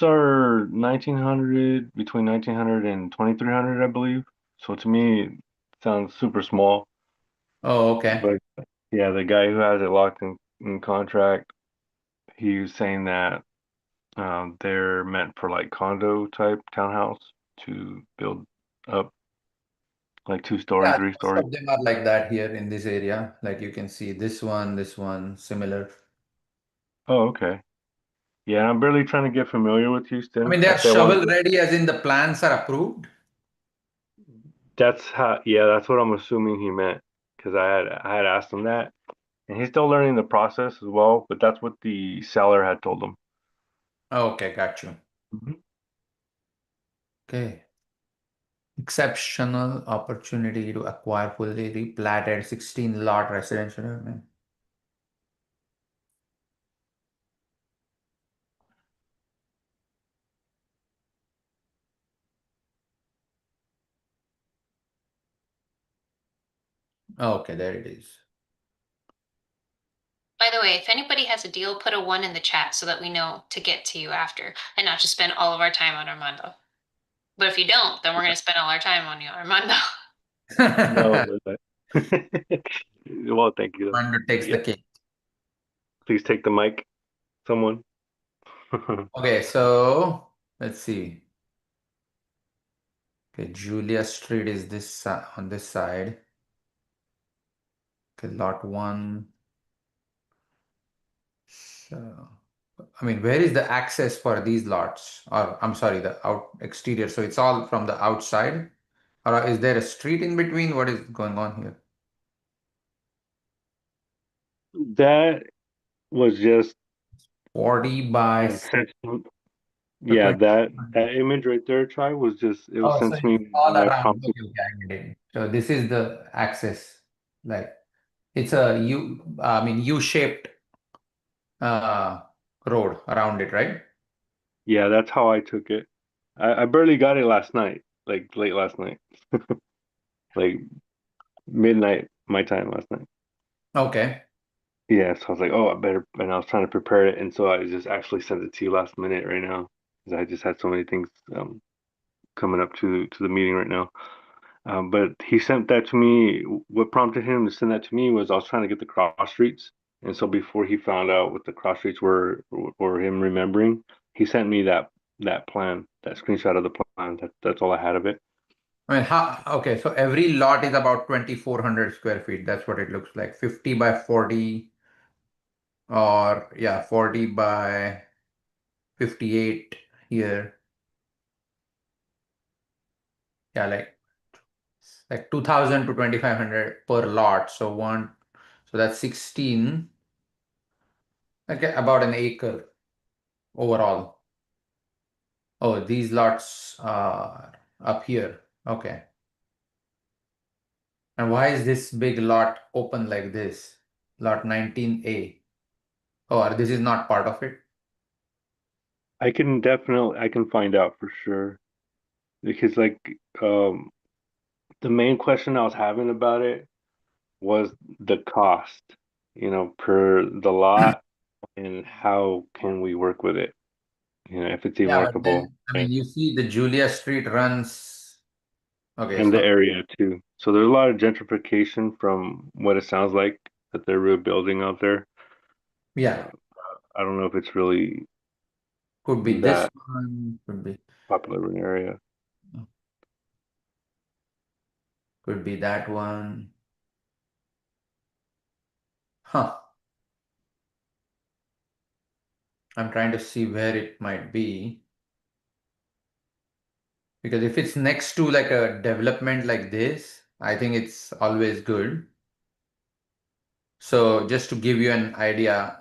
are 1900, between 1900 and 2300, I believe. So to me, it sounds super small. Oh, okay. But yeah, the guy who has it locked in contract, he was saying that they're meant for like condo type townhouse to build up like 2 story, Yeah, 3 story. most of them are like that here in this area. Like you can see this one, similar. Oh, okay. Yeah, I'm barely trying to get familiar with I Houston. mean, they are Actually, I want shovel ready, as in the plans are approved. that's how, yeah, that's what I'm assuming he meant because I had asked him that, and he's still learning the process as well, but that's what the seller had told him. Okay, got you. Mhm. Okay. Exceptional opportunity to acquire fully replatted 16 lot residential unit. Okay, there it is. By the way, if anybody has a deal, put a one in the chat so that we know to get to you after and not just spend all of our time on Armando. But if you don't, then we're going to spend all our time on you, Armando. No, but well, thank you One that though. takes the Yeah, cake. please take the mic, someone. Okay, so let's see. Okay, Julia Street is on this side. Okay, lot one. So, I mean, where is the access for these lots? Or I'm sorry, the out exterior. So it's all from the outside? Or is there a street in between? What is going on here? That was just 40 by sent. so Yeah, 20. that image right there, Try, was just it was Oh, sent so to me it's all when I around. prompted. Okay, okay, I get it. So this is the access. Like it's a I mean U-shaped uh road around it, right? Yeah, that's how I took it. I barely got it last night, like late last night, like midnight my time last night. Okay. Yeah, so I was like, oh, I better, and I was trying to prepare it, and so I just actually sent it to you last minute right now because I just had so many things coming up to the meeting right now. But he sent that to me. What prompted him to send that to me was I was trying to get the cross streets, and so before he found out what the cross streets were, or him remembering, he sent me that plan, that screenshot of the plan. That's all I had of it. I mean, okay, so every lot is about 2,400 square feet. That's what it looks like. 50 by 40 or yeah, 40 by 58 here. Yeah, like 2,000 to 2,500 per lot. So that's 16, okay, about an acre overall. Oh, these lots are up here. Okay. And why is this big lot open like this? Lot 19A. Oh, or this is not part of it? I can find out for sure because like um the main question I was having about it was the cost, per the lot and how can we work with it, if it's even Yeah, but workable. then, I mean, you see the Julia Street runs. Okay, And the so area too. So there's a lot of gentrification from what it sounds like that they're rebuilding out there. yeah, Uh, I don't know if it's really could be this that one, popular of an area. could be that one. Huh. I'm trying to see where it might be. Because if it's next to like a development like this, I think it's always good. So just to give you an idea,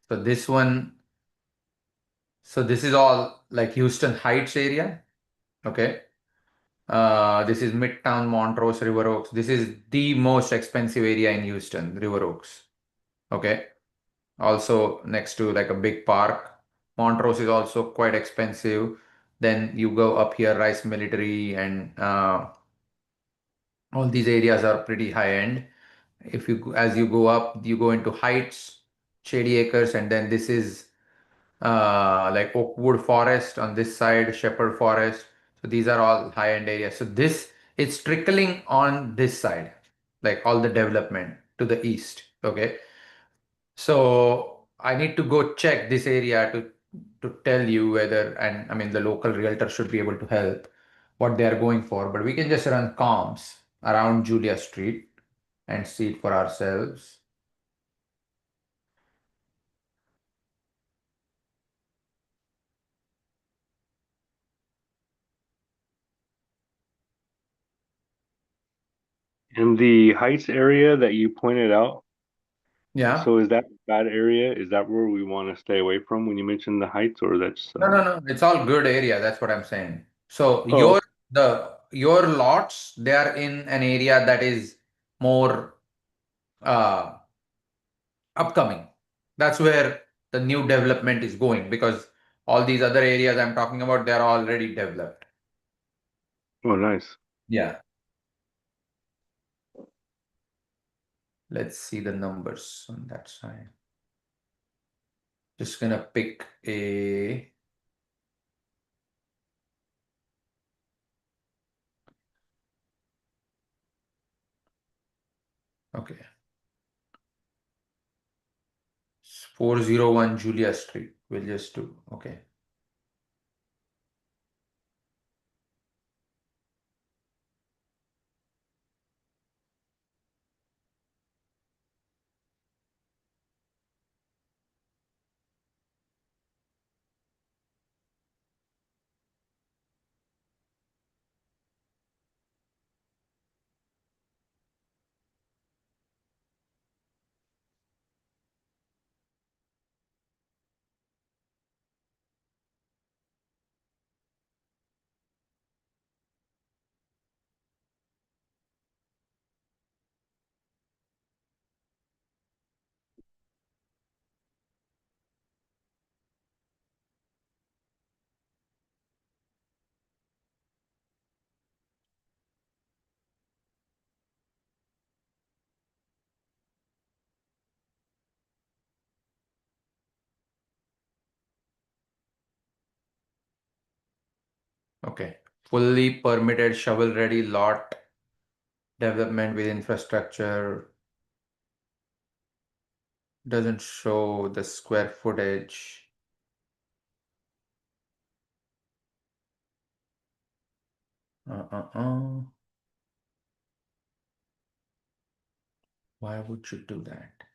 so this one, so this is all like Houston Heights area. Okay. This is Midtown, Montrose, River Oaks. This is the most expensive area in Houston, River Oaks. Okay. Also next to like a big park. Montrose is also quite expensive. Then you go up here, Rice Military, and all these areas are pretty high end. As you go up, you go into Heights, Shady Acres, and then this is like Oakwood Forest on this side, Shepherd Forest. So these are all high-end areas. So this it's trickling on this side, like all the development to the east. Okay. So I need to go check this area to tell you whether, and I mean the local realtor should be able to help what they are going for. But we can just run comps around Julia Street and see it for ourselves. In the Heights area that you pointed out, Yeah. so is that a bad area? Is that where we want to stay away from when you mentioned the Heights, or that's No, no, no. It's all good area. That's what I'm saying. So oh, your lots, they are in an area that is more uh upcoming. That's where the new development is going because all these other areas I'm talking about, they're already developed. oh, nice. Yeah. Let's see the numbers on that side. Just gonna pick a okay. 401 Julia Street. We'll just do okay. Okay. Fully permitted shovel-ready lot development with infrastructure doesn't show the square footage. Uh. Why would you do that?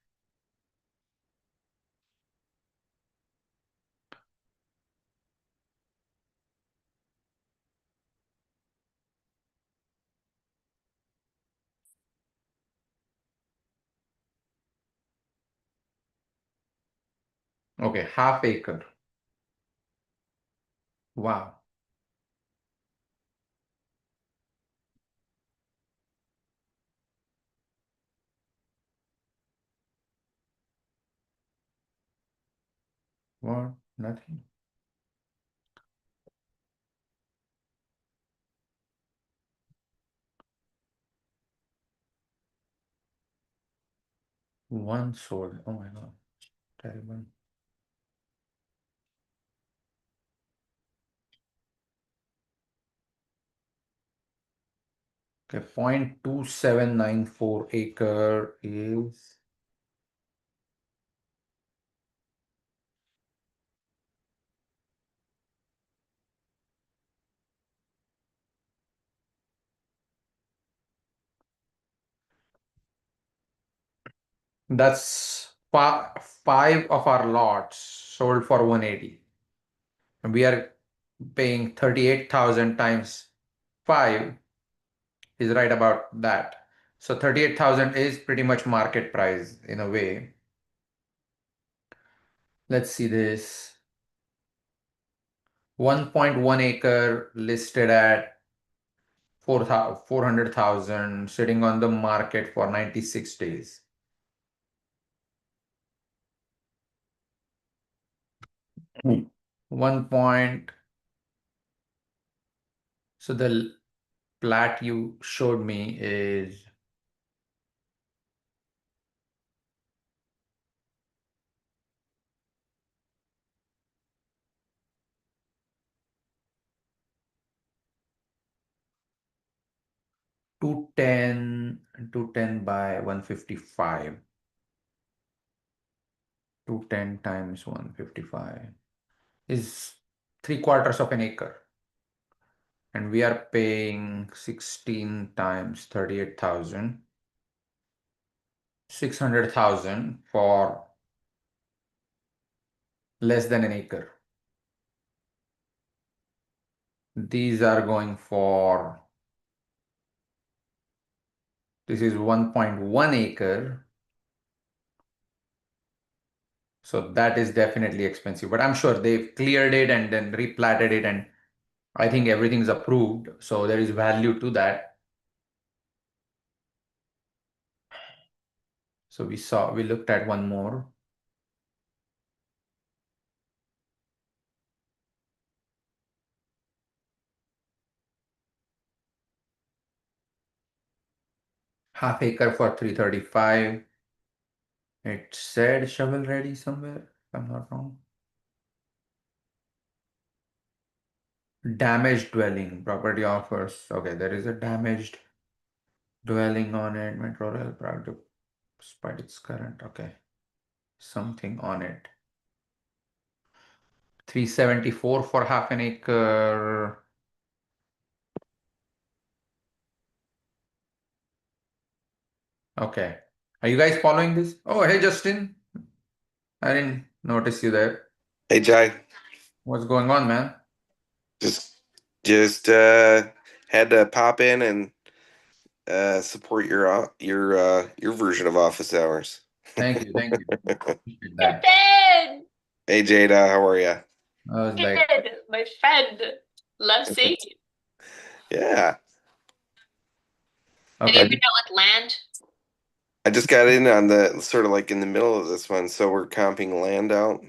Okay, half acre. Wow. What? Nothing. One sold. Oh my God. Terrible. Okay, 0.2794 acre is that's five of our lots sold for 180. And we are paying 38,000 times 5 is right about that. So 38,000 is pretty much market price in a way. Let's see this. 1.1 acre listed at 400,000 sitting on the market for 96 days. One point. So the plat you showed me is 210 by 155. 210 times 155 is 3/4 of an acre. And we are paying 16 times 38,000. 600,000 for less than an acre. These are going for, this is 1.1 acre. So that is definitely expensive, but I'm sure they've cleared it and then replatted it, and I think everything's approved. So there is value to that. So we looked at one more. Half acre for 335. It said shovel ready somewhere, if I'm not wrong. Damaged dwelling, property offers. Okay, there is a damaged dwelling on it. Metro rail product, despite its current. Okay, something on it. 374 for half an acre. Okay. Are you guys following this? Oh, hey, Justin. I didn't notice you there. Hey Jai, What's going on, man? just just had to pop in and support your version of office hours. Thank you. Thank you. Appreciate that. Captain! Hey Jada, how are you? I was like, Good, my friend. Love seeing you. Yeah, Have you okay. ever dealt with land? I just got in on the sort of like in the middle of this one, so we're comping land out.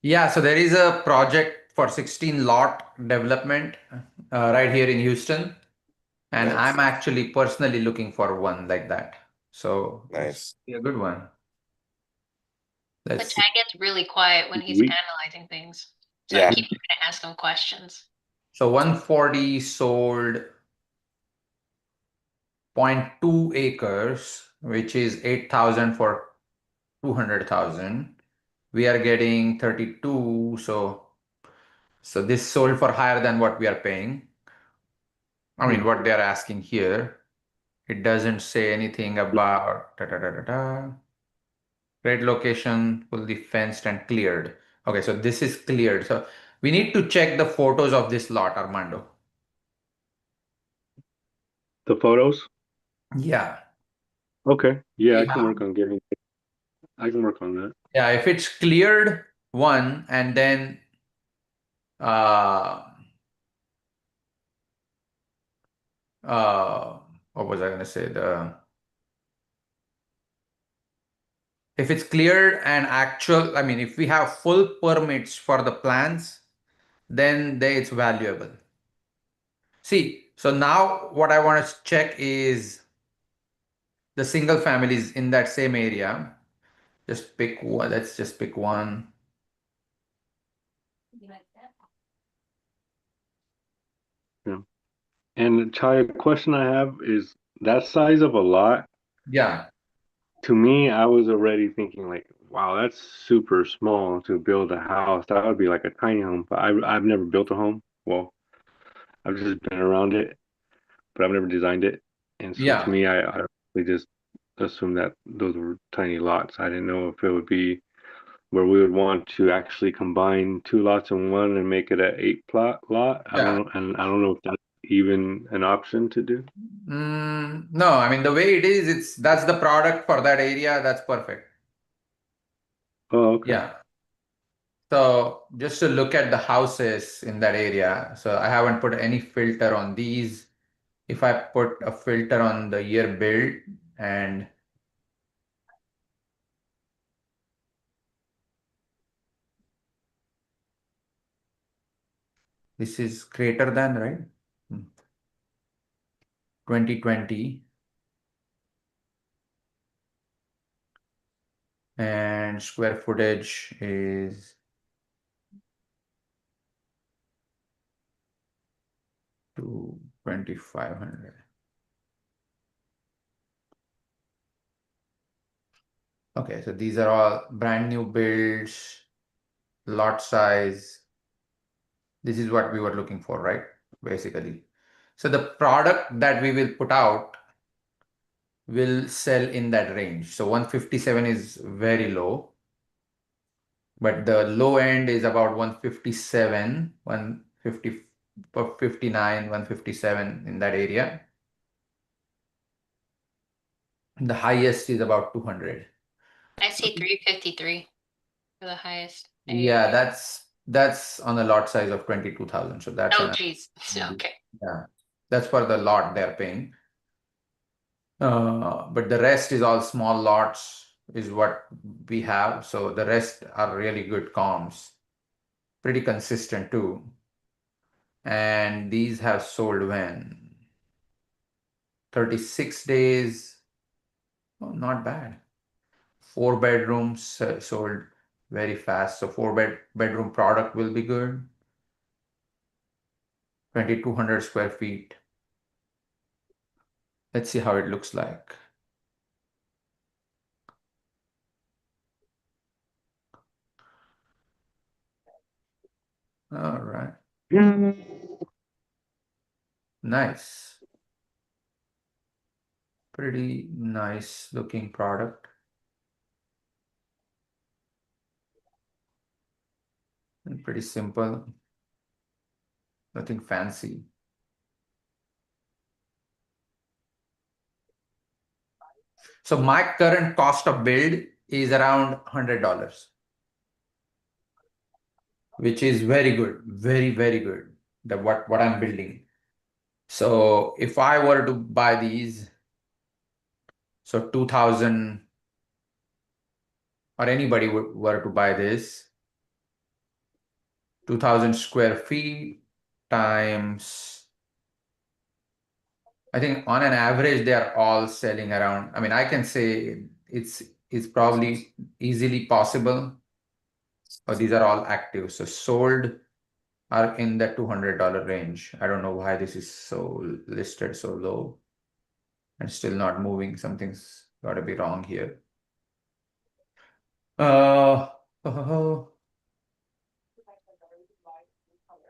Yeah, so there is a project for 16 lot development right here in Houston. And Nice, I'm actually personally looking for one like that. So this nice. will be a good one. Let's But see. Chad gets really quiet when he's We analyzing things. So I Yeah, keep trying to ask him questions. So 140 sold 0.2 acres, which is 8,000 for 200,000. We are getting 32. So this sold for higher than what we are paying. I mean, what they are asking here. It doesn't say anything about great location, fully fenced and cleared. Okay, so this is cleared. So we need to check the photos of this lot, Armando. the photos. Yeah. Okay, yeah, We I can have. work on getting. I can work on that. Yeah, if it's cleared one and then uh uh what was I gonna say? If it's cleared and actual, I mean, if we have full permits for the plans, then it's valuable. See, so now what I want to check is the single families in that same area. Just pick one. Let's just pick one. Yeah. And Chai, a question I have is that size of a lot. Yeah, To me, I was already thinking like, wow, that's super small to build a house. That would be like a tiny home. But I've never built a home. Well, I've just been around it, but I've never designed it. And so to yeah, me, I really just assumed that those were tiny lots. I didn't know if it would be where we would want to actually combine two lots in one and make it a eight plot lot. I don't yeah. know, and I don't know if that's even an option to do. No, I mean the way it is, that's the product for that area. That's perfect. Oh, okay. Yeah. So just to look at the houses in that area. So I haven't put any filter on these. If I put a filter on the year build and this is greater than, right? 2020 and square footage is 2,500. Okay, so these are all brand new builds, lot size. This is what we were looking for, right? Basically. So the product that we will put out will sell in that range. So 157 is very low, but the low end is about 157, 150, 59, 157 in that area. The highest is about 200. I see 353 for the highest. Yeah, that's on a lot size of 22,000. So that's Oh, an geez. Okay. yeah, that's for the lot they're paying. But the rest is all small lots is what we have. So the rest are really good comms, pretty consistent too. And these have sold when? 36 days. Oh, not bad. 4 bedrooms sold very fast. So bedroom product will be good. 2,200 square feet. Let's see how it looks like. All right. Nice. Pretty nice looking product. And pretty simple. Nothing fancy. So my current cost of build is around $100, which is very good, very, very good. What I'm building. So if I were to buy these, so 2,000 or anybody were to buy this, 2,000 square feet times, I think on an average, they are all selling around. I mean, I can say it's probably easily possible, but these are all active. So sold are in the $200 range. I don't know why this is so listed so low and still not moving. Something's got to be wrong here. Uh,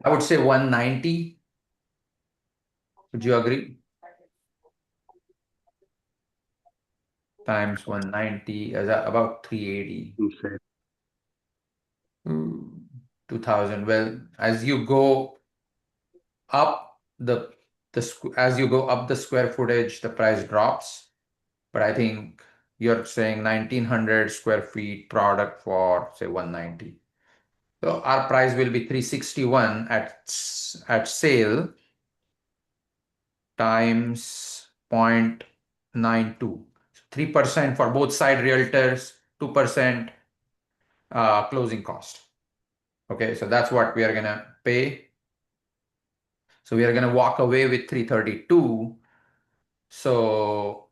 I would say 190. Would you agree? Times 190 is about 380. Insane. 2,000. Well, as you go up as you go up the square footage, the price drops. But I think you're saying 1,900 square feet product for say 190. So our price will be 361 at sale times 0.92. 3% for both side realtors, 2% closing cost. Okay, so that's what we are gonna pay. So we are gonna walk away with 332. So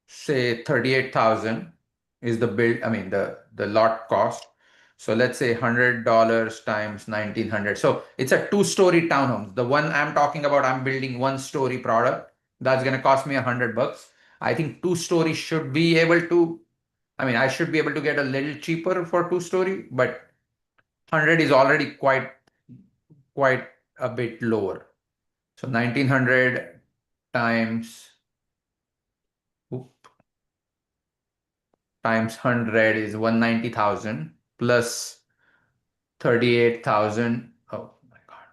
say 38,000 is the build, I mean the lot cost. So let's say $100 times 1,900. So it's a 2-story townhome. The one I'm talking about, I'm building 1-story product. That's gonna cost me $100. I think 2-story should be able to, I mean, I should be able to get a little cheaper for 2-story, but 100 is already quite a bit lower. So 1,900 times times 100 is 190,000 plus 38,000. Oh my God.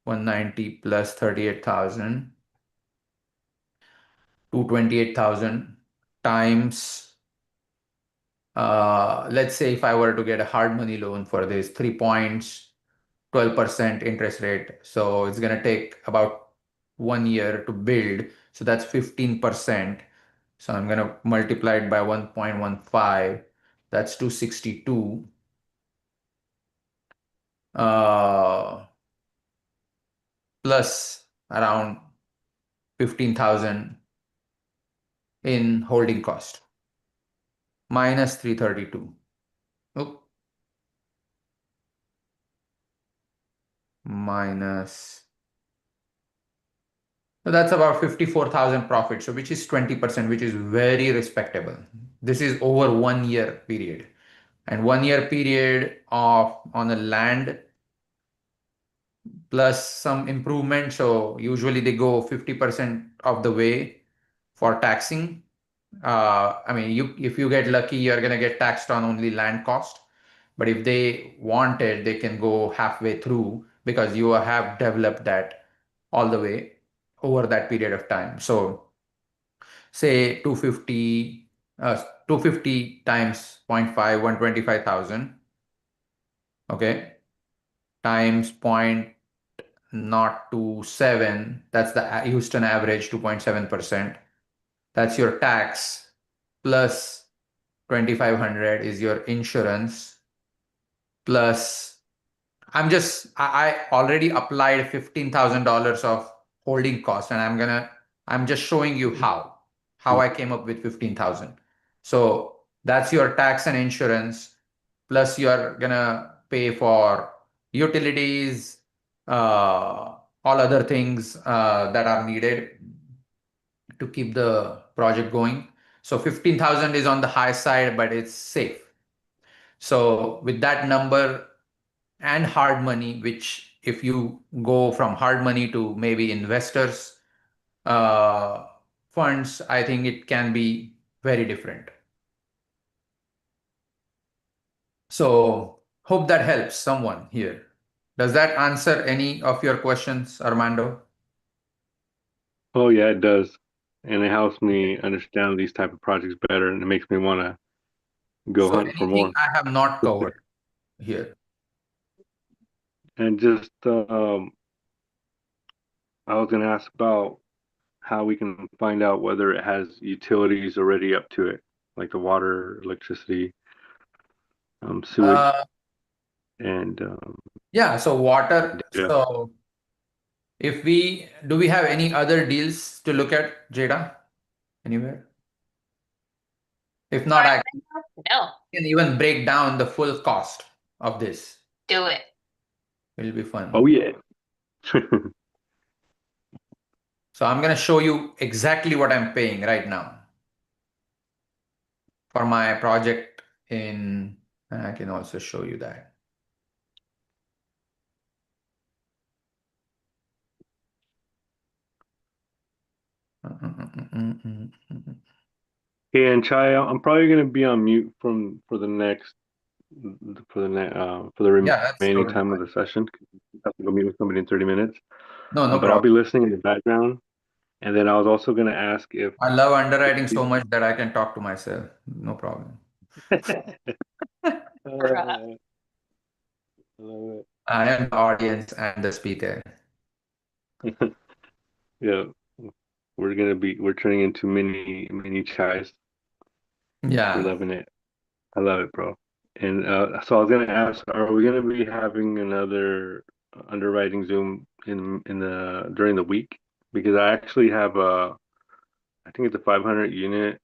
190 plus 38,000, 228,000 times, let's say if I were to get a hard money loan for this, 3 points, 12% interest rate. So it's going to take about 1 year to build. So that's 15%. So I'm going to multiply it by 1.15. That's 262. Plus around 15,000 in holding cost. Minus 332. Oh, minus So that's about 54,000 profit. So which is 20%, which is very respectable. This is over 1 year period. And 1 year period of on a land plus some improvement. So usually they go 50% of the way for taxing. I mean, if you get lucky, you're gonna get taxed on only land cost. But if they want it, they can go halfway through because you have developed that all the way over that period of time. So say 250 times zero point 0.5, 125,000, okay, times point not to 7, that's the Houston average, 2.7%. That's your tax plus 2,500 is your insurance plus I already applied $15,000 of holding cost, and I'm just showing you how I came up with 15,000. So that's your tax and insurance, plus you're gonna pay for utilities, all other things that are needed to keep the project going. So 15,000 is on the high side, but it's safe. So with that number and hard money, which if you go from hard money to maybe investors uh, funds, I think it can be very different. So hope that helps someone here. Does that answer any of your questions, Armando? Oh yeah, it does. And it helps me understand these type of projects better, and it makes me want to go So hunt for anything more. I have not covered here? And just I was going to ask about how we can find out whether it has utilities already up to it, like the water, electricity, sewage, Uh, and yeah, so water. data. So if we do we have any other deals to look at, Jada? Anywhere? If not, I No, can even break down the full cost of this. do it. It'll be fun. Oh yeah. So I'm going to show you exactly what I'm paying right now for my project in, and I can also show you that. Hey, and Chai, I'm probably gonna be on mute for the Yeah, that's remaining totally time of fine. the session. I have to go meet with somebody in 30 minutes. No, no But I'll problem. be listening in the background. And then I was also gonna ask if I love underwriting so much that I can talk to myself. No problem. I love I am the audience and the speaker. it. Yeah, we're turning into mini chais. We're Yeah. loving it. I love it, bro. And so I was gonna ask, are we gonna be having another underwriting Zoom in the during the week? Because I actually have I think it's a 500 unit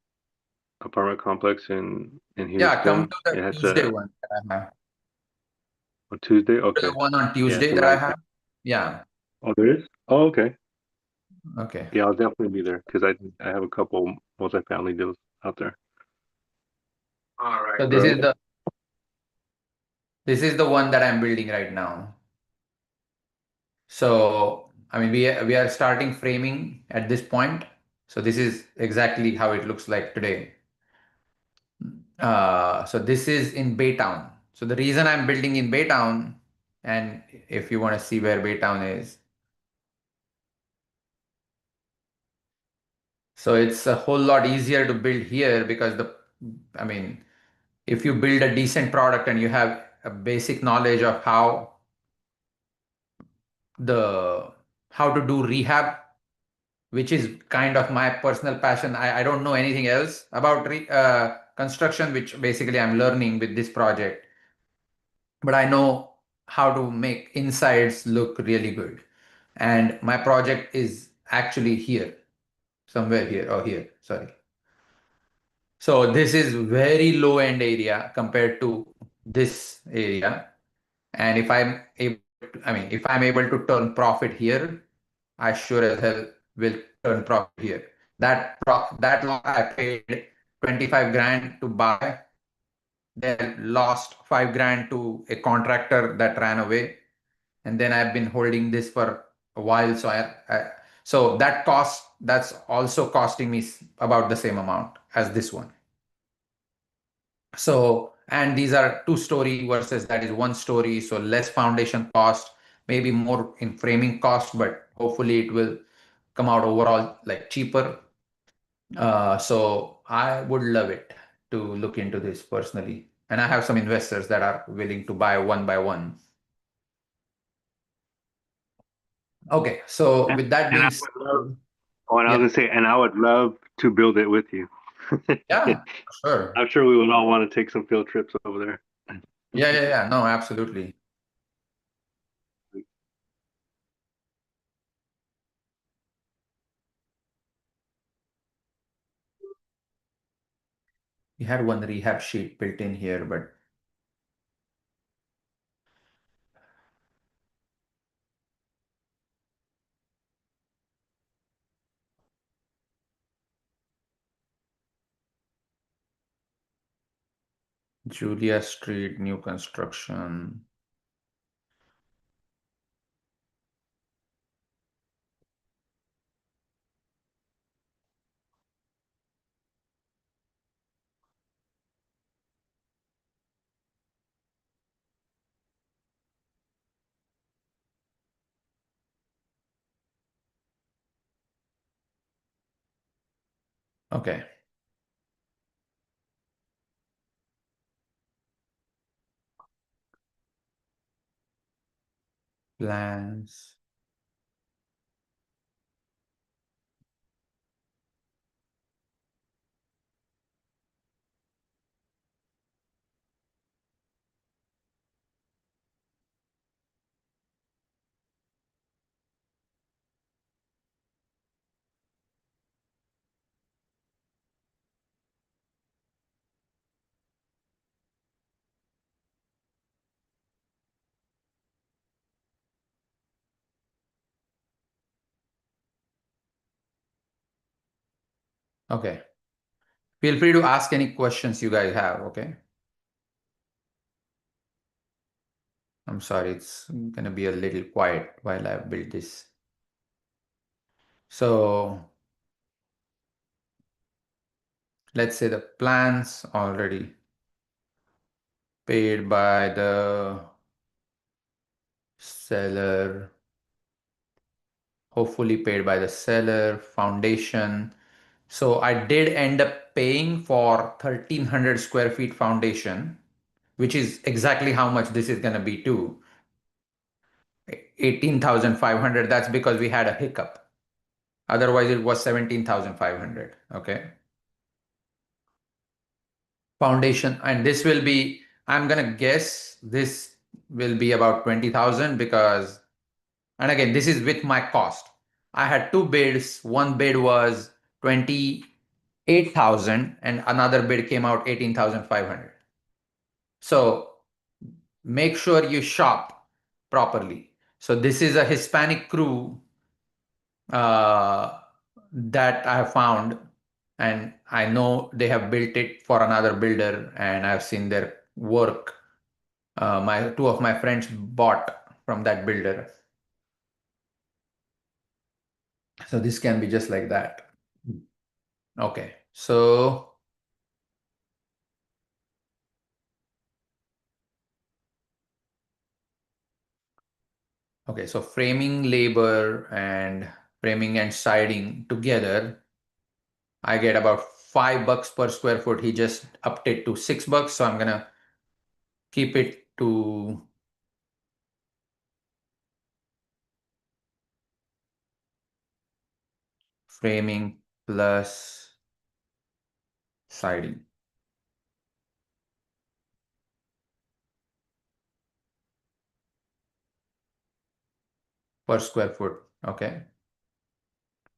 apartment complex in Yeah, come Houston. to the It has Tuesday a one that I have. on Tuesday. To the Okay. one on Yeah. Tuesday So that I my have. Yeah. oh there is. Oh okay. Okay. Yeah, I'll definitely be there because I have a couple multifamily deals out there. All right. So All right. this is the one that I'm building right now. So I mean we are starting framing at this point. So this is exactly how it looks like today. So this is in Baytown. So the reason I'm building in Baytown, and if you want to see where Baytown is, so it's a whole lot easier to build here because I mean, if you build a decent product and you have a basic knowledge of the how to do rehab, which is kind of my personal passion. I don't know anything else about construction, which basically I'm learning with this project, but I know how to make insides look really good. And my project is actually here, somewhere here, or here, sorry. So this is very low end area compared to this area. And if I'm able to turn profit here, I sure as hell will turn profit here. That lot I paid 25 grand to buy, then lost 5 grand to a contractor that ran away, and then I've been holding this for a while. So that's also costing me about the same amount as this one. So, and these are 2 story versus that is 1 story, so less foundation cost, maybe more in framing cost, but hopefully it will come out overall like cheaper. So I would love it to look into this personally. And I have some investors that are willing to buy one by one. Okay, so And, with that and I being would love, said, oh, and I was yeah, gonna say, and I would love to build it with you. yeah, sure. I'm sure we would all want to take some field trips over there. Yeah. No, absolutely. We had one rehab sheet built in here, but Julia Street, new construction. Okay. Plans. Okay. Feel free to ask any questions you guys have, okay? I'm sorry, it's gonna be a little quiet while I build this. So let's say the plans already paid by the seller, hopefully paid by the seller, foundation. So I did end up paying for 1,300 square feet foundation, which is exactly how much this is gonna be too. 18,500, that's because we had a hiccup. Otherwise, it was 17,500. Okay. Foundation, and this will be, I'm gonna guess this will be about 20,000 because, and again, this is with my cost. I had 2 bids. One bid was 28,000 and another bid came out 18,500. So make sure you shop properly. So this is a Hispanic crew uh, that I have found, and I know they have built it for another builder, and I've seen their work. My 2 of my friends bought from that builder, so this can be just like that. Okay, so framing labor and framing and siding together, I get about $5 per square foot. He just upped it to $6, so I'm gonna keep it to framing plus siding per square foot. Okay.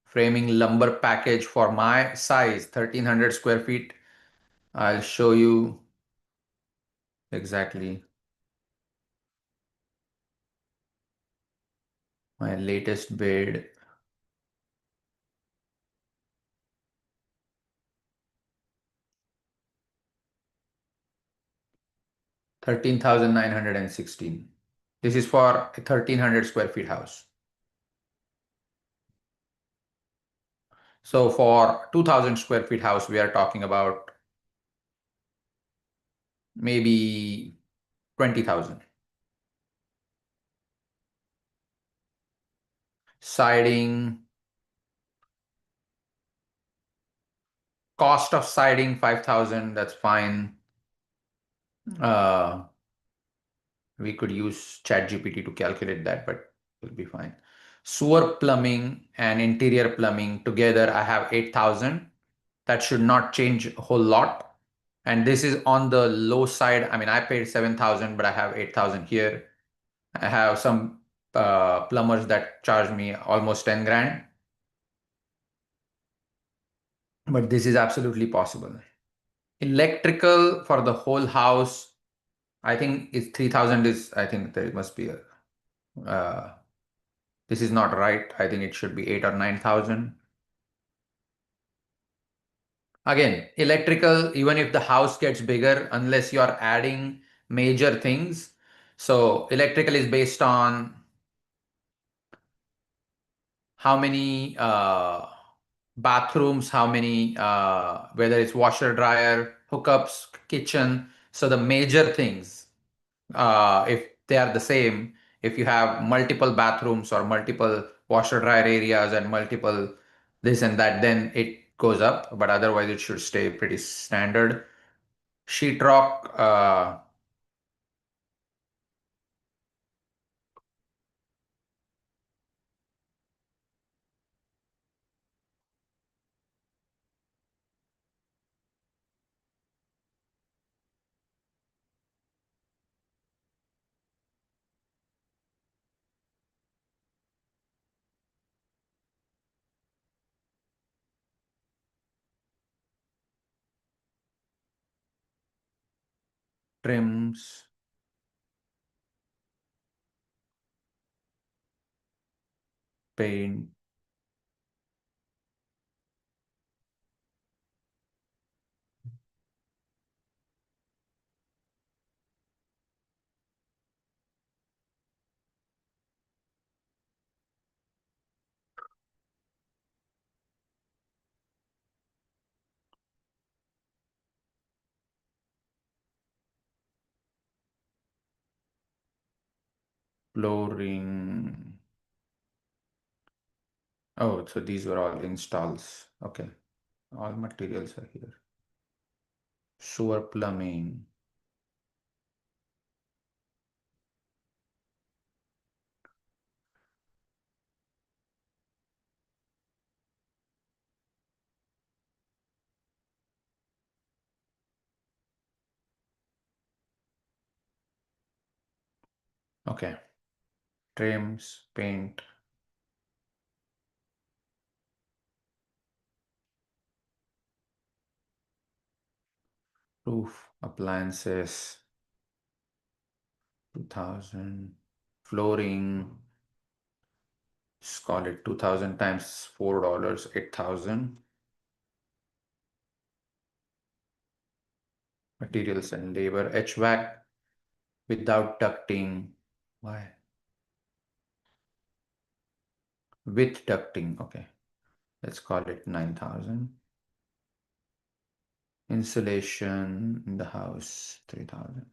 Framing lumber package for my size, 1,300 square feet. I'll show you exactly my latest bid. 13,916. This is for a 1,300 square feet house. So for 2,000 square feet house, we are talking about maybe 20,000. Siding, cost of siding 5,000, that's fine. We could use ChatGPT to calculate that, but it'll be fine. Sewer plumbing and interior plumbing together, I have 8,000. That should not change a whole lot. And this is on the low side. I mean, I paid 7,000, but I have 8,000 here. I have some plumbers that charge me almost 10 grand. But this is absolutely possible. Electrical for the whole house, I think is 3,000 is, I think there must be a, this is not right. I think it should be 8 or 9,000. Again, electrical, even if the house gets bigger, unless you are adding major things. So electrical is based on how many bathrooms, how many, whether it's washer, dryer, hookups, kitchen. So the major things, if they are the same, if you have multiple bathrooms or multiple washer dryer areas and multiple this and that, then it goes up, but otherwise it should stay pretty standard. Sheetrock, trims, paint, flooring. Oh, so these were all installs. Okay. All materials are here. Sewer plumbing. Okay. Trims, paint. Roof, appliances. 2,000. Flooring. Let's call it 2,000 times $4, 8,000. Materials and labor. HVAC without ducting. Why? With ducting. Okay. Let's call it 9,000. Insulation in the house, 3,000.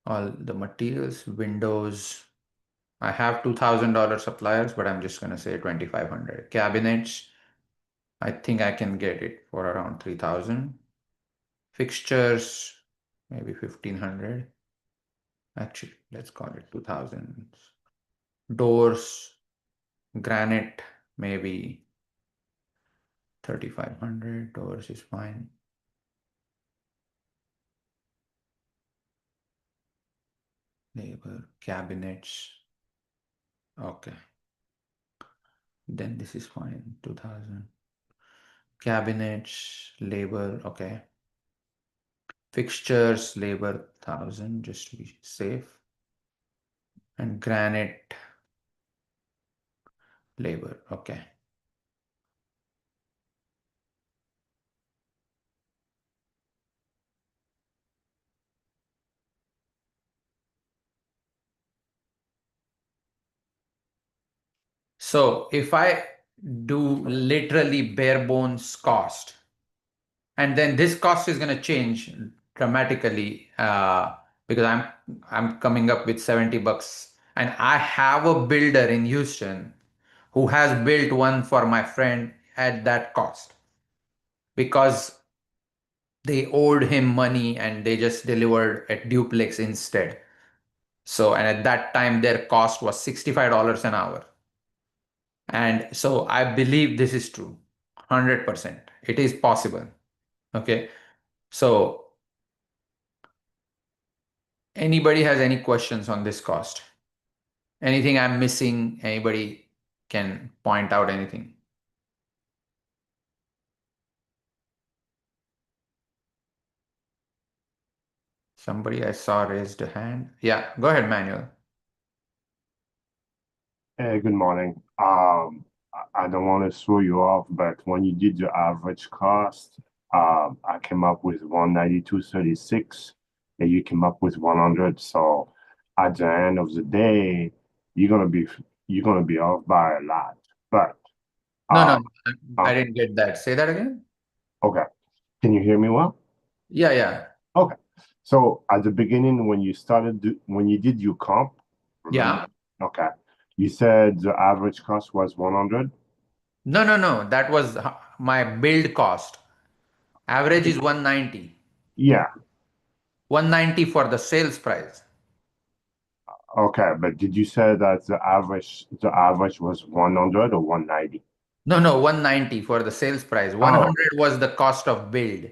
All the materials, windows. I have $2,000 suppliers, but I'm just gonna say 2,500. Cabinets, I think I can get it for around 3,000. Fixtures, maybe 1,500. Actually, let's call it 2,000. Doors, granite, maybe 3,500. Doors is fine. Labor, cabinets. Okay. Then this is fine. 2,000. Cabinets, labor, okay. Fixtures, labor, 1,000, just to be safe. And granite, labor, okay. So if I do literally bare bones cost, and then this cost is going to change dramatically because I'm coming up with $70, and I have a builder in Houston who has built one for my friend at that cost because they owed him money and they just delivered a duplex instead. So, and at that time, their cost was $65 an hour. And so I believe this is true. 100%. It is possible. Okay. So, anybody has any questions on this cost? Anything I'm missing? Anybody can point out anything? Somebody I saw raised a hand. Yeah, go ahead, Manuel. Hey, good morning. I don't want to throw you off, but when you did the average cost, I came up with 192.36, and you came up with 100. So at the end of the day, you're gonna be you're gonna be off by a lot. But No, uh, no, I didn't get that. Say that again. okay, can you hear me well? Yeah, yeah, Okay. So at the beginning, when you did your comp, remember? yeah. Okay, you said the average cost was 100. No, no, no. That was my build cost. Average is 190. Yeah. 190 for the sales price. Okay, but did you say that the average was 100 or 190? No, no, 190 for the sales price. Oh, 100 was the cost of build.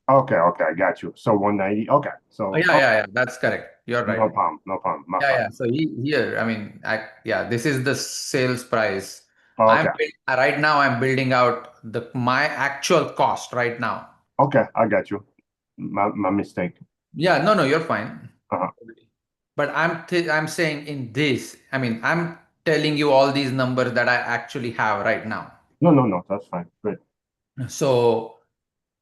okay, I got you. So 190. Okay, Oh, so yeah, okay, yeah, yeah. That's correct. You're right. no problem, my Yeah, fault. yeah. So here, I mean, yeah, this is the sales price. Okay, Right now, I'm building out my actual cost right now. okay, I got you. My mistake. Yeah, no, no, you're fine. Uh-huh. But I'm saying in this, I mean, I'm telling you all these numbers that I actually have right now. No, that's fine. Good. So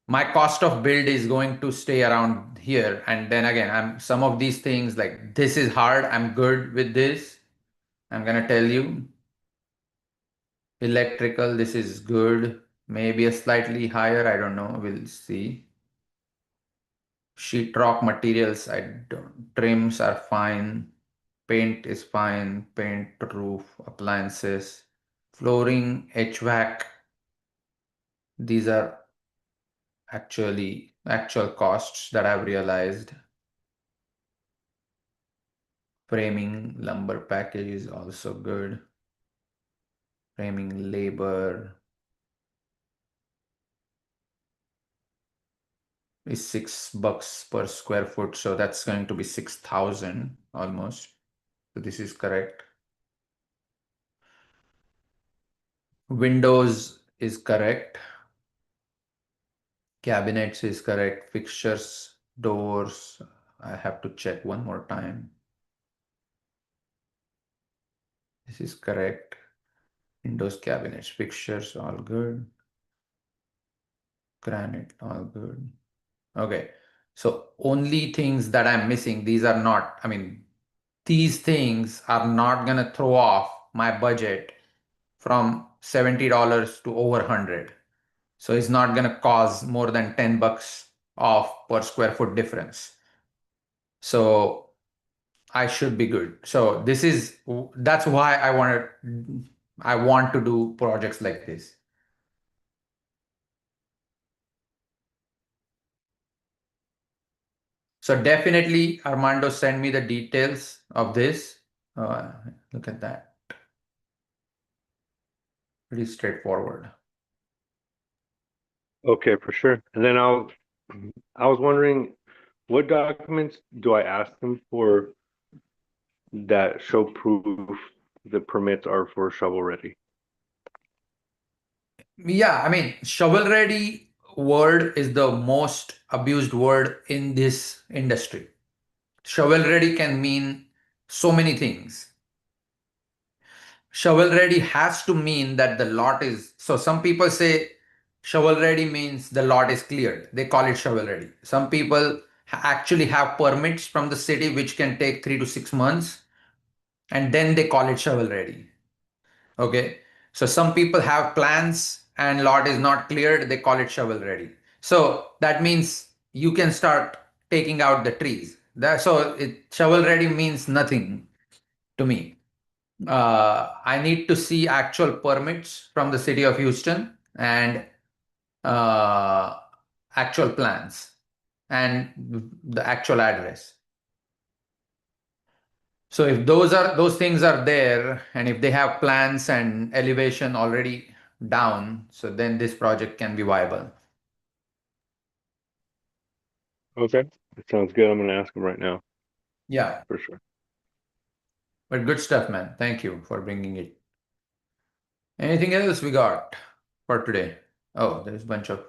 my cost of build is going to stay around here. And then again, I'm some of these things like this is hard. I'm good with this. I'm gonna tell you. Electrical, this is good. Maybe a slightly higher. I don't know. We'll see. Sheetrock materials, I don't. Trims are fine. Paint is fine. Paint, roof, appliances, flooring, HVAC. These are actual costs that I've realized. Framing, lumber package is also good. Framing labor is $6 per square foot, so that's going to be 6,000 almost. So this is correct. Windows is correct. Cabinets is correct. Fixtures, doors. I have to check one more time. This is correct. Windows, cabinets, fixtures, all good. Granite, all good. Okay. So only things that I'm missing, these are not, I mean, these things are not gonna throw off my budget from $70 to over 100. So it's not gonna cause more than $10 off per square foot difference. So I should be good. So that's why I want to do projects like this. So definitely, Armando, send me the details of this. Uh, Look at that. Pretty straightforward. Okay, for sure. And then I was wondering, what documents do I ask them for that show proof the permits are for shovel ready? Yeah, I mean, shovel ready word is the most abused word in this industry. Shovel ready can mean so many things. Shovel ready has to mean that the lot is, so some people say shovel ready means the lot is cleared. They call it shovel ready. Some people actually have permits from the city which can take 3 to 6 months and then they call it shovel ready. Okay. So some people have plans and lot is not cleared, they call it shovel ready. So that means you can start taking out the trees. Shovel ready means nothing to me. I need to see actual permits from the city of Houston and uh, actual plans and the actual address. So if those things are there, and if they have plans and elevation already down, so then this project can be viable. Okay, that sounds good. I'm gonna ask him right now Yeah, for sure. but good stuff, man. Thank you for bringing it. Anything else we got for today? Oh, there's a bunch of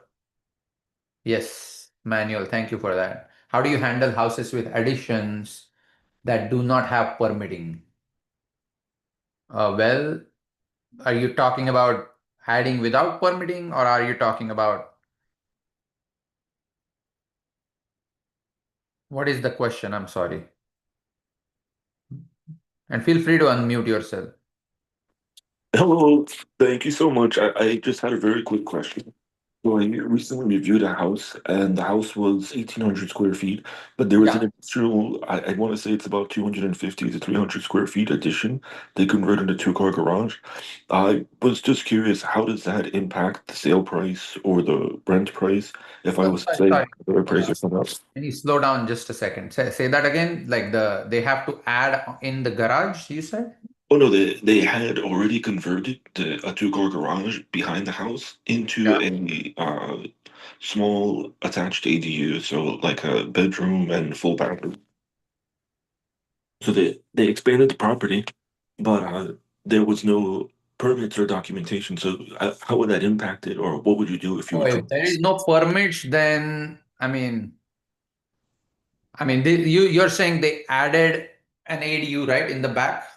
yes, manual. Thank you for that. How do you handle houses with additions that do not have permitting? Well, are you talking about adding without permitting, or are you talking about what is the question? I'm sorry. And feel free to unmute yourself. Hello, thank you so much. I just had a very quick question. So I recently reviewed a house, and the house was 1,800 square feet, but there was an Yeah. additional, I want to say it's about 250 to 300 square feet addition. They converted a two-car garage. I was just curious, how does that impact the sale price or the rent price if I Oh, was to sorry, say sorry. the appraiser come up? Can you slow down just a second? Say that again. Like they have to add in the garage, you said? Oh no, they had already converted a two-car garage behind the house into Yeah. a small attached ADU, so like a bedroom and full bathroom. So they expanded the property, but there was no permits or documentation. So how would that impact it, or what would you do if you Oh, were if trying? there is no permits, then you're saying they added an ADU, right, in the back?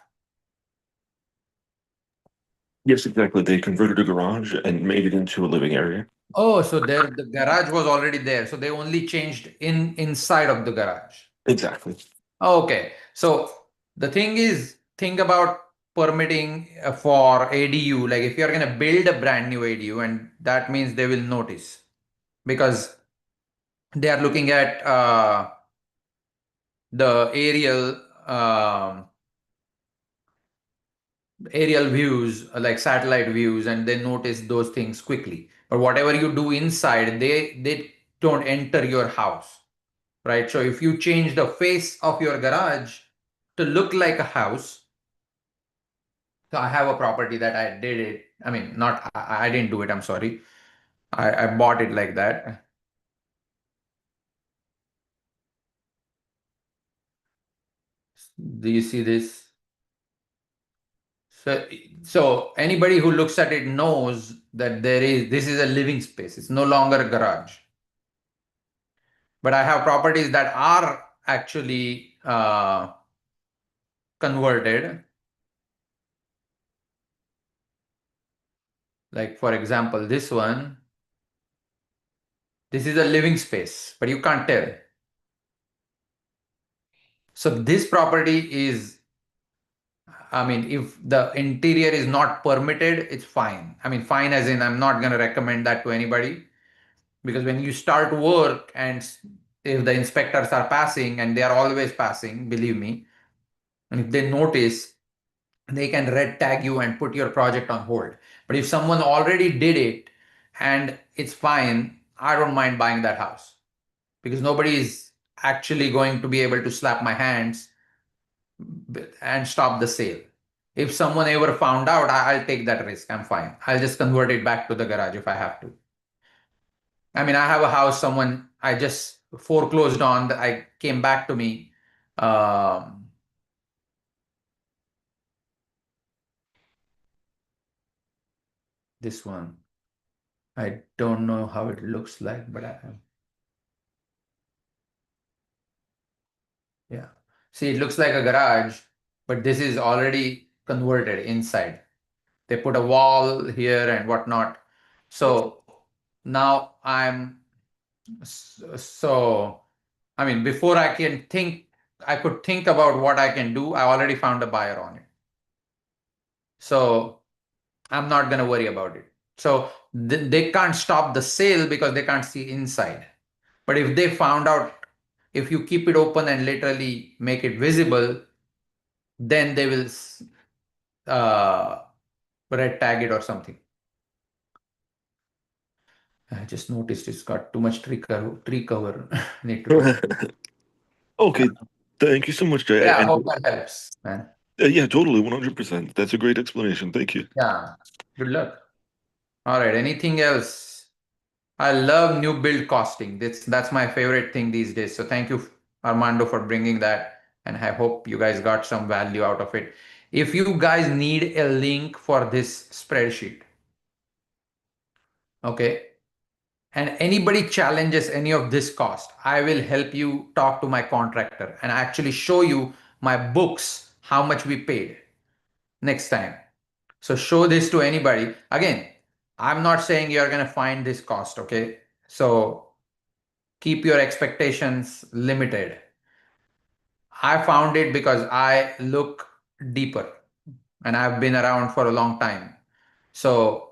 Yes, exactly. They converted a garage and made it into a living area. Oh, so there the garage was already there. So they only changed inside of the garage. Exactly. Okay. So the thing is, think about permitting for ADU. Like if you're going to build a brand new ADU, and that means they will notice because they are looking at the aerial views, like satellite views, and they notice those things quickly. But whatever you do inside, they don't enter your house, right? So if you change the face of your garage to look like a house, so I have a property that I did it. I mean, not I didn't do it. I'm sorry. I bought it like that. Do you see this? So, so anybody who looks at it knows that this is a living space. It's no longer a garage. But I have properties that are actually converted. Like for example, this one, this is a living space, but you can't tell. So this property is, I mean, if the interior is not permitted, it's fine. I mean, fine as in I'm not going to recommend that to anybody, because when you start work and if the inspectors are passing, and they are always passing, believe me, and if they notice, they can red tag you and put your project on hold. But if someone already did it and it's fine, I don't mind buying that house, because nobody is actually going to be able to slap my hands and stop the sale. If someone ever found out, I'll take that risk. I'm fine. I'll just convert it back to the garage if I have to. I mean, I have a house someone I just foreclosed on that I came back to me. Um, this one. I don't know how it looks like, but yeah. See, it looks like a garage, but this is already converted inside. They put a wall here and whatnot. So now so I mean, before I could think about what I can do, I already found a buyer on it. So I'm not going to worry about it. So they can't stop the sale because they can't see inside. But if they found out, if you keep it open and literally make it visible, then they will uh, red tag it or something. I just noticed it's got too much tree cover. Need to take. Okay, thank you so much, Jay. Yeah, I And hope that helps, man. yeah, totally, 100%. That's a great explanation. Thank you. Yeah. Good luck. All right. Anything else? I love new build costing. That's my favorite thing these days. So thank you, Armando, for bringing that. And I hope you guys got some value out of it. If you guys need a link for this spreadsheet, okay, and anybody challenges any of this cost, I will help you talk to my contractor and actually show you my books, how much we paid next time. So show this to anybody. Again, I'm not saying you're going to find this cost, okay? So keep your expectations limited. I found it because I look deeper and I've been around for a long time. So,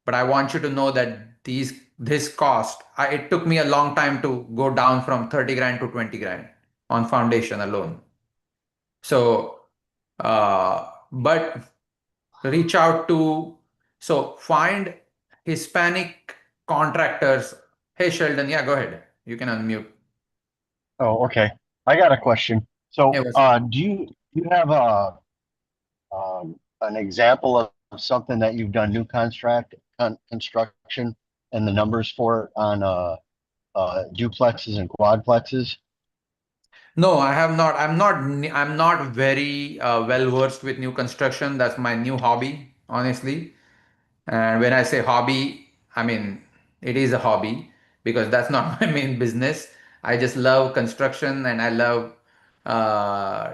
but I want you to know that this cost, it took me a long time to go down from 30 grand to 20 grand on foundation alone. So, but reach out to, so find Hispanic contractors. Hey, Sheldon, yeah, go ahead. You can unmute. Oh, okay. I got a question. Hey, So, what's up? do you have an example of something that you've done new construction and the numbers for it on duplexes and quadplexes? No, I have not. I'm not very well versed with new construction. That's my new hobby, honestly. And when I say hobby, I mean it is a hobby because that's not my main business. I just love construction and I love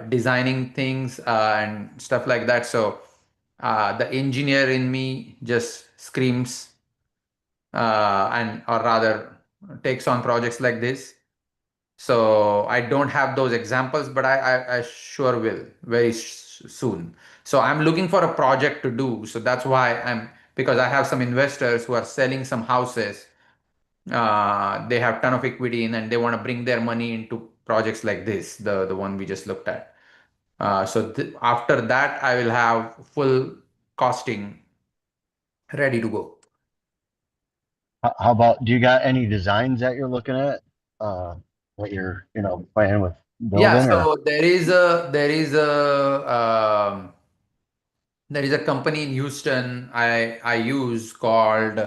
designing things and stuff like that. So the engineer in me just screams and or rather takes on projects like this. So I don't have those examples, but I sure will very soon. So I'm looking for a project to do. So that's why because I have some investors who are selling some houses. They have ton of equity in and they want to bring their money into projects like this, the one we just looked at. After that, I will have full costing ready to go. How about, do you got any designs that you're looking at? What you're, planning with Yeah, building or? so there is a company in Houston I use called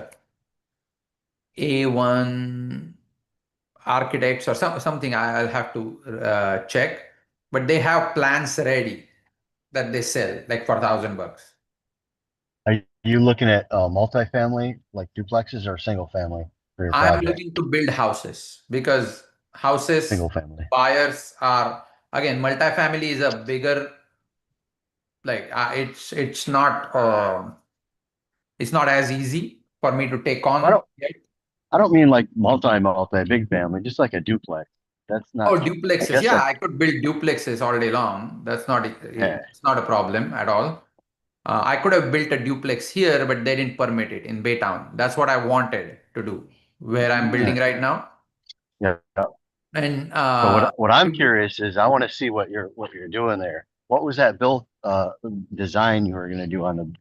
A1 Architects or something. I'll have to check, but they have plans ready that they sell like for $1,000. Are you looking at multifamily, like duplexes, or single family for your I'm project? looking to build houses because houses Single family. buyers are, again, multifamily is a bigger, like it's not as easy for me to take I on don't, yet. I don't mean like multi big family, just like a duplex. That's Oh, not, I duplexes. guess Yeah, that, I could build duplexes all day long. That's not, yeah, it's not a problem at all. I could have built a duplex here, but they didn't permit it in Baytown. That's what I wanted to do, where I'm yeah, building right now. yeah. And So what I'm curious is I want to see what you're doing there. What was that built design you were going to do on the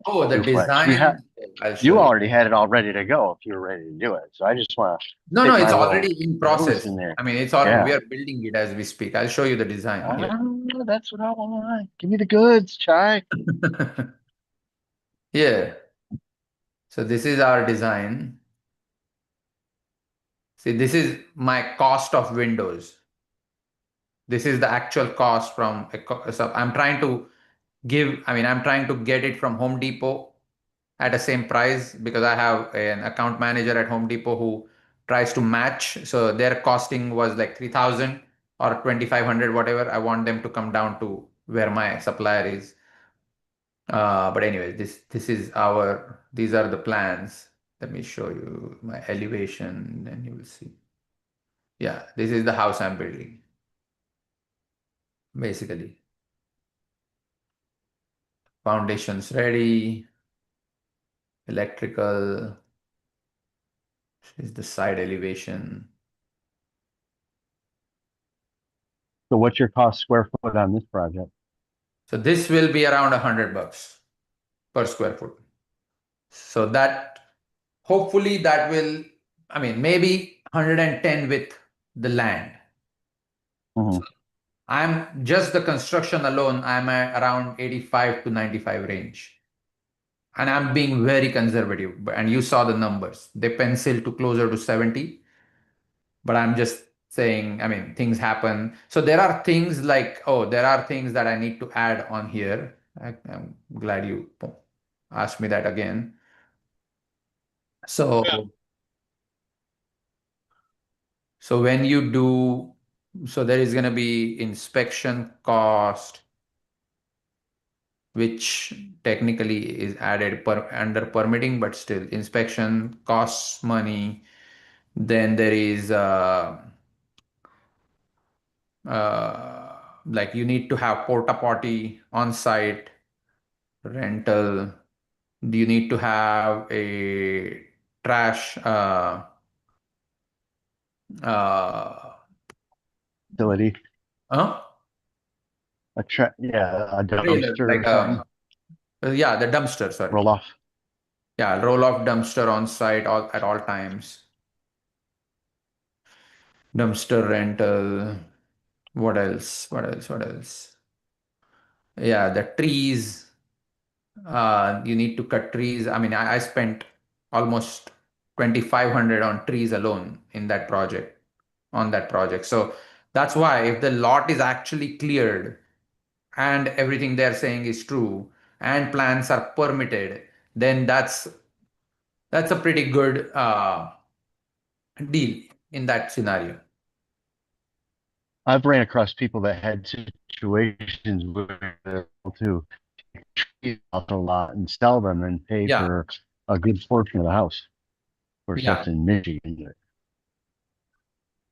oh, the duplex? I'll show You you. already had it all ready to go if you were ready to do it. So I just want to No, no, stick it's my little already in nose process. in there. I mean, it's all we Yeah. are building it as we speak. I'll show you the design here. That's what I want. Give me the goods, Chai. Yeah. So this is our design. See, this is my cost of windows. This is the actual cost from so I'm trying to I'm trying to get it from Home Depot at the same price because I have an account manager at Home Depot who tries to match. So their costing was like 3,000 or 2,500, whatever. I want them to come down to where my supplier is. But anyway, this is these are the plans. Let me show you my elevation, and you will see. Yeah, this is the house I'm building, basically. Foundations ready. electrical is the side elevation. So what's your cost square foot on this project? So this will be around $100 per square foot. So that hopefully that will, I mean, maybe 110 with the land. Mhm. I'm just the construction alone, I'm at around 85 to 95 range. And I'm being very conservative. And you saw the numbers. They pencil to closer to 70. But I'm just saying, I mean, things happen. So there are things like, oh, there are things that I need to add on here. I'm glad you asked me that again. So, so when you do, so there is going to be inspection cost, which technically is added under permitting, but still inspection costs money. Then there is like you need to have porta potty on site rental. Do you need to have a trash uh, Utility, huh? yeah, a Trailer, dumpster like or something, yeah, the dumpster, sorry. roll off. Yeah, roll off dumpster on site at all times. Dumpster rental. What else? What else? What else? Yeah, the trees. You need to cut trees. I mean, I spent almost 2,500 on trees alone in that project, on that project. So that's why if the lot is actually cleared and everything they're saying is true and plans are permitted, then that's a pretty good deal in that scenario. I've ran across people that had situations where they're able to trees off a lot and sell them and pay Yeah, for a good portion of the house. Of course, yeah. that's in Michigan.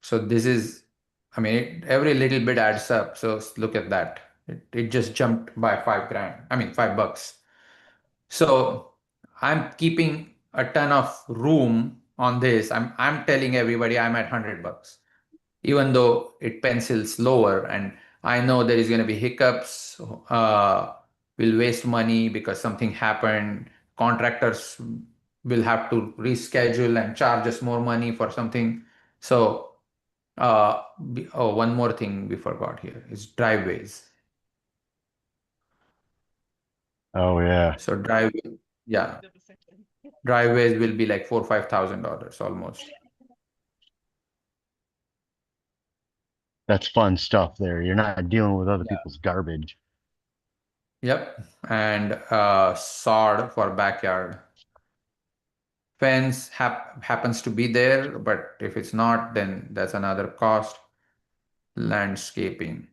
So this is, I mean, every little bit adds up. So look at that. It just jumped by 5 grand. I mean, $5. So I'm keeping a ton of room on this. I'm telling everybody I'm at $100, even though it pencils lower, and I know there is going to be hiccups. Will waste money because something happened. Contractors will have to reschedule and charge us more money for something. So, oh, one more thing we forgot here is driveways. Oh yeah, So yeah, driveways will be like $4,000-5,000 almost. that's fun stuff there. You're not dealing with other Yeah. people's garbage. Yep. And sod for backyard. Fence happens to be there, but if it's not, then that's another cost. Landscaping.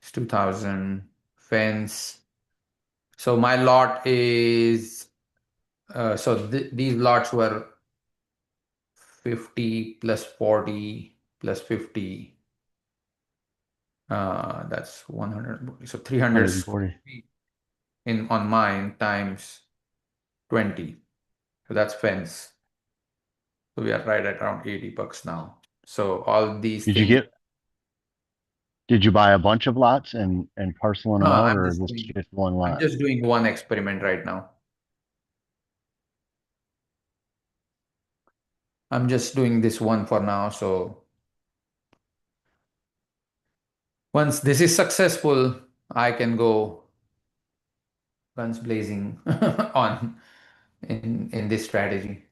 It's 2,000. Fence. So my lot is so these lots were 50 plus 40 plus 50. That's 100. So 300 square 140. feet in on mine times 20. So that's fence. So we are right at around $80 now. So all these Did you things. get? Did you buy a bunch of lots and parceling them out, I'm or just this doing just one I'm lot? just doing one experiment right now. I'm just doing this one for now. So once this is successful, I can go guns blazing on in this strategy.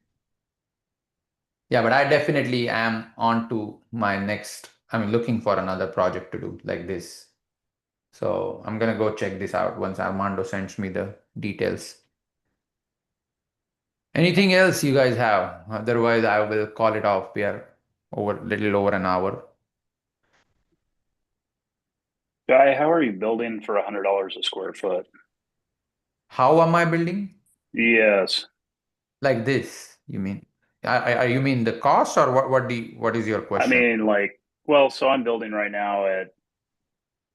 Yeah, but I definitely am on to my next. I mean, looking for another project to do like this. So I'm gonna go check this out once Armando sends me the details. Anything else you guys have? Otherwise, I will call it off. We are over little over an hour. Guy, how are you building for $100 a square foot? How am I building? Yes. Like this, you mean? You mean the cost or what is your I question? mean, like, well, so I'm building right now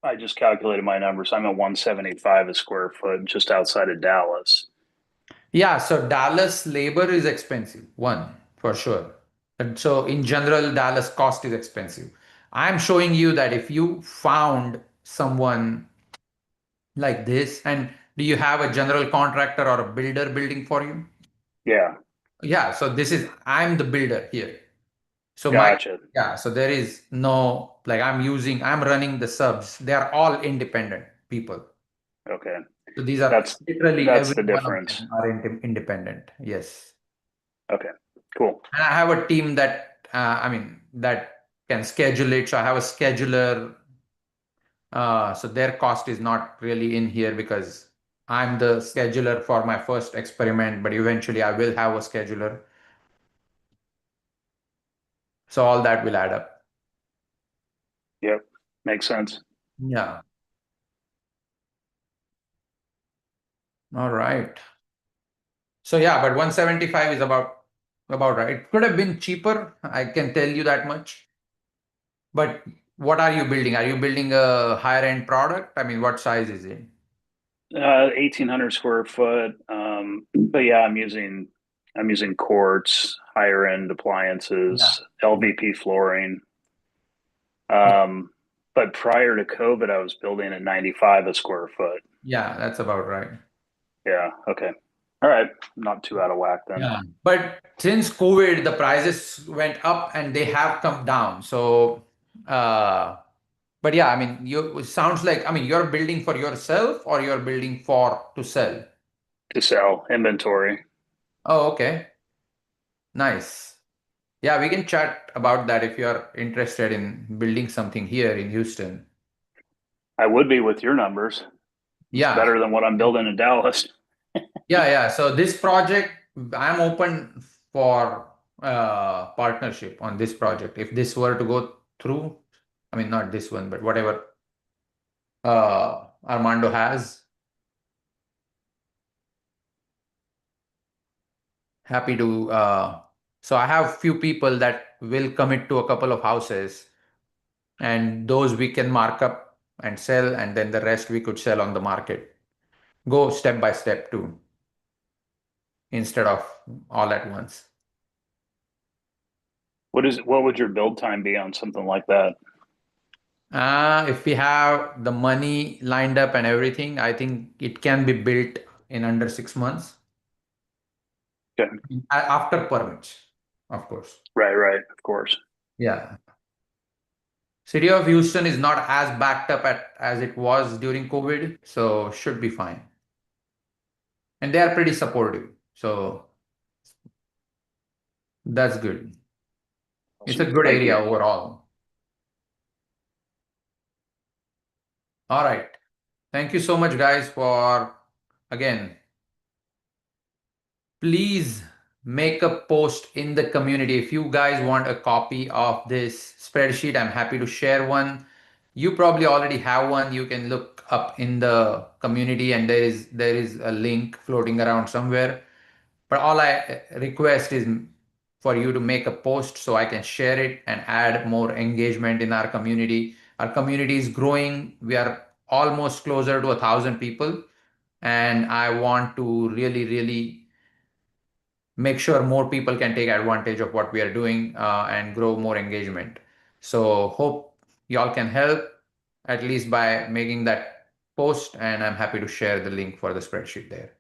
I just calculated my numbers. I'm at 175 a square foot just outside of Dallas. Yeah, so Dallas labor is expensive, one for sure. And so in general, Dallas cost is expensive. I'm showing you that if you found someone like this, and do you have a general contractor or a builder building for you? Yeah, Yeah, so I'm the builder here. So gotcha. yeah, so there is no, like I'm running the subs. They are all independent people. Okay, So these are that's literally that's every the one of difference. them are independent. Yes. Okay, cool. And I have a team that, that can schedule it. So I have a scheduler. So their cost is not really in here because I'm the scheduler for my first experiment, but eventually I will have a scheduler. So all that will add up. Yep, makes sense. Yeah. All right. So yeah, but 175 is about right. It could have been cheaper, I can tell you that much. But what are you building? Are you building a higher end product? I mean, what size is it? 1,800 square foot. But yeah, I'm using quartz, higher end Yeah. appliances, LVP flooring. Yeah, But prior to COVID, I was building at 95 a square foot. yeah, that's about right. Yeah. Okay. All right. Not too out of whack then. Yeah. But since COVID, the prices went up and they have come down. So, but yeah, I mean, it sounds like, you're building for yourself or you're building for to sell. To sell inventory. Oh, okay. Nice. Yeah, we can chat about that if you're interested in building something here in Houston. I would be with your numbers. It's Yeah. better than what I'm building in Dallas. Yeah. So this project, I'm open for partnership on this project. If this were to go through, not this one, but whatever Armando has, happy to. So I have few people that will commit to a couple of houses, and those we can mark up and sell, and then the rest we could sell on the market. Go step by step too, instead of all at once. What would your build time be on something like that? If we have the money lined up and everything, I think it can be built in under 6 months. Okay. After permits, of course. Right, of course. Yeah. City of Houston is not as backed up as it was during COVID, so should be fine. And they are pretty supportive, so that's good. It's a Awesome. good Thank area you. overall. All right. Thank you so much, guys, for again. Please make a post in the community. If you guys want a copy of this spreadsheet, I'm happy to share one. You probably already have one. You can look up in the community and there is a link floating around somewhere. But all I request is for you to make a post so I can share it and add more engagement in our community. Our community is growing. We are almost closer to 1,000 people. And I want to really, really make sure more people can take advantage of what we are doing and grow more engagement. So hope y'all can help at least by making that post, and I'm happy to share the link for the spreadsheet there.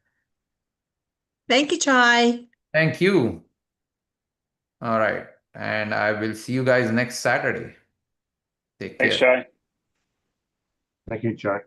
Thank you, Chai. Thank you. All right. And I will see you guys next Saturday. Take Thanks, care. Chai. Thank you, Chuck.